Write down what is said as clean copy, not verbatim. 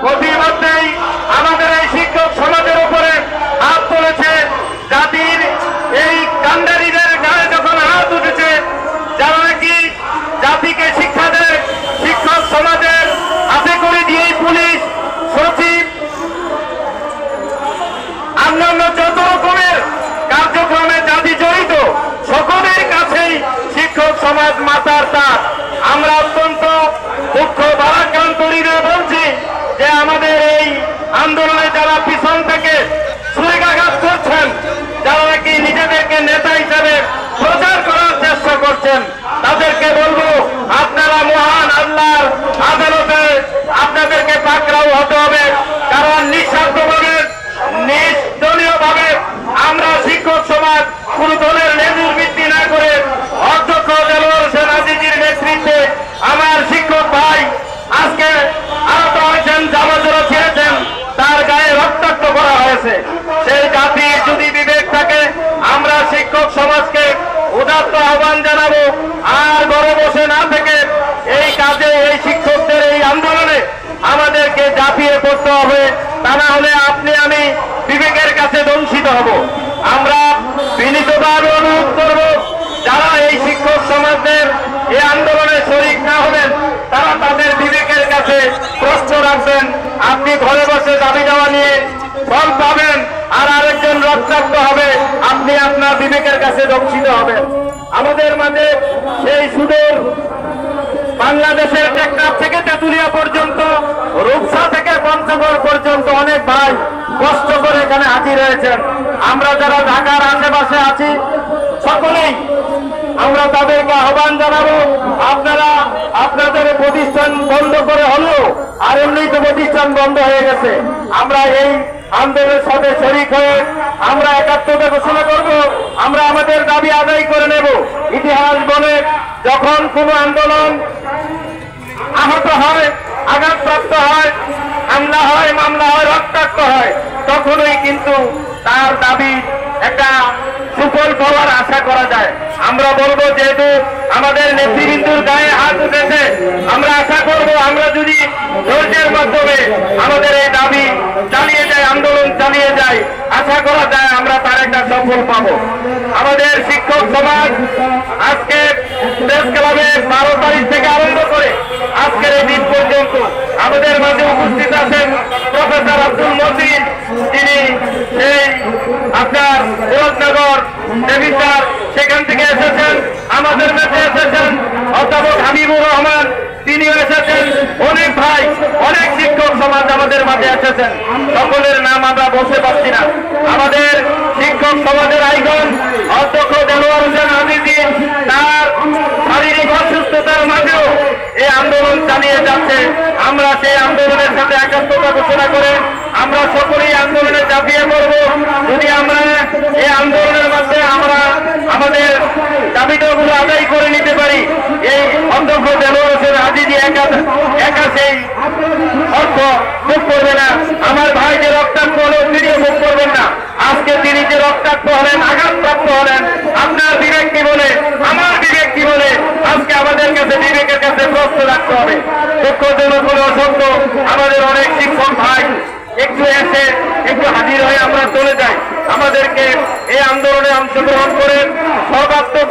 প্রতিমধ্যেই আমাদের এই শিক্ষক সমাজের উপরে হাত তুলেছে। জাতির এই কাণ্ডারীদের গায়ে যখন হাত উঠেছে, যারা নাকি জাতিকে শিক্ষা দেয়, শিক্ষক সমাজের হাতে করে দিয়েই পুলিশ, সচিব, অন্যান্য যত রকমের কার্যক্রমে জাতি জড়িত, সকলের কাছেই শিক্ষক সমাজ মাতার তার। আমরা অত্যন্ত দুঃখ ভারাক্রান্ত হৃদয়ে বলছি যে আমাদের এই আন্দোলনে যারা পিছন থেকে ছুরিকাঘাত করছেন, যারা নাকি নিজেদেরকে নেতা হিসাবে প্রচার করার চেষ্টা করছেন, তাদেরকে বলবো আপনারা মহান আল্লাহর আদালতে আপনাদেরকে পাকড়াও হতে হবে। কারণ নিঃস্বার্থভাবে নির্দলীয় ভাবে আমরা শিক্ষক সমাজ কোন দলের লেজুর ভিত্তি না করে অধ্যক্ষ দেলোয়ার হোসেন আজিজির নেতৃত্বে আমার শিক্ষক ভাই আজকে আহত হয়েছেন, জামাজরা ছিঁড়েছেন, তার গায়ে রক্তাক্ত করা হয়েছে। সেই জাতির যদি বিবেক থাকে, আমরা শিক্ষক সমাজকে উদাত্ত আহ্বান জানাবো, আর ঘরে বসে না থেকে এই কাজে, এই শিক্ষকদের এই আন্দোলনে আমাদেরকে ঝাঁপিয়ে পড়তে হবে। তা না হলে আপনি আমি বিবেকের কাছে দংশিত হব। আমরা বিনীতভাবে অনুরোধ করব, যারা এই শিক্ষক সমাজের এই আন্দোলনে শরিক না হবেন, তারা তাদের বিবেকের কাছে প্রশ্ন রাখবেন। আপনি ঘরে বসে দাবি দেওয়া নিয়ে ফল পাবেন, আর আরেকজন রক্তাক্ত হবে, আপনি আপনার বিবেকের কাছে দংশিত হবেন। আমাদের মাঝে সেই সুদূর বাংলাদেশের টেকনাফ থেকে তেঁতুলিয়া পর্যন্ত, রূপসা থেকে পঞ্চগড় পর্যন্ত অনেক ভাই কষ্ট করে এখানে হাজির হয়েছেন। আমরা যারা ঢাকার আশেপাশে আছি সকলেই আমরা তাদেরকে আহ্বান জানাবো, আপনারা আপনাদের প্রতিষ্ঠান বন্ধ করে হলেও, আর এমনি তো প্রতিষ্ঠান বন্ধ হয়ে গেছে, আমরা এই আন্দোলনের সাথে শরিক হয়ে আমরা একাত্মতা ঘোষণা করব। আমরা আমাদের দাবি আদায় করে নেব। ইতিহাস বলে, যখন কোন আন্দোলন আহত হয়, আঘাতপ্রাপ্ত হয়, হামলা হয়, মামলা হয়, রক্তাক্ত হয়, তখনই কিন্তু তার দাবি একটা সুফল পাওয়ার আশা করা যায়। আমরা বলবো, যেহেতু আমাদের নেতৃবৃন্দুর গায়ে হাত উঠেছে, আমরা আশা করব আমরা যদি ধৈর্যের মাধ্যমে আমাদের এই দাবি চালিয়ে যাই, আন্দোলন চালিয়ে যাই, আশা করা যায় আমরা তার একটা সফল পাবো। আমাদের শিক্ষক সমাজ আজকে প্রেস ক্লাবে 12 তারিখ থেকে আরম্ভ করে আজকের এই দিন পর্যন্ত আমাদের মাঝে উপস্থিত আছেন প্রফেসর আব্দুল মজিদ, যিনি সেই আপনার মুরাদনগর দেবিদ্বার সেখান থেকে এসেছেন। আমাদের মাঝে এসেছেন অধ্যাপক হাবিবুর রহমান, তিনিও এসেছেন। অনেক ভাই, অনেক শিক্ষক সমাজ আমাদের মাঝে এসেছেন। সকলের নাম আমরা বলতে পারছি না। আমাদের শিক্ষক সমাজের আইকন অধ্যক্ষ দেলোয়ার হোসেন আজিজি তার শারীরিক অসুস্থতার মাঝেও এই আন্দোলন চালিয়ে যাচ্ছে। আমরা সেই আন্দোলনের সাথে একাত্মতা ঘোষণা করে আমরা সকলেই আন্দোলনে ঝাঁপিয়ে পড়ব। যদি আমরা এই আন্দোলনের মধ্যে আমরা আমাদের দাবিগুলো আদায় করে নিতে পারি, এই অধ্যক্ষ দেলোয়ার হোসেন আজিজি একা সেই অর্থ ভোগ করবে না। আমার ভাই যে রক্তাক্ত হলো, তিনিও ভোগ করবেন না। আজকে তিনি যে রক্তাক্ত হলেন, আঘাতপ্রাপ্ত হলেন, আপনার বিবেক কি বলে, আমার বিবেক কি বলে, আজকে আমাদের কাছে বিবেকের কাছে প্রশ্ন রাখতে হবে। দুঃখজনক হলে অসংখ্য আমাদের অনেক শিক্ষক ভাই একটু এসে একটু হাজির হয়ে আমরা চলে যাই। আমাদেরকে এই আন্দোলনে অংশগ্রহণ করে সর্বাত্মক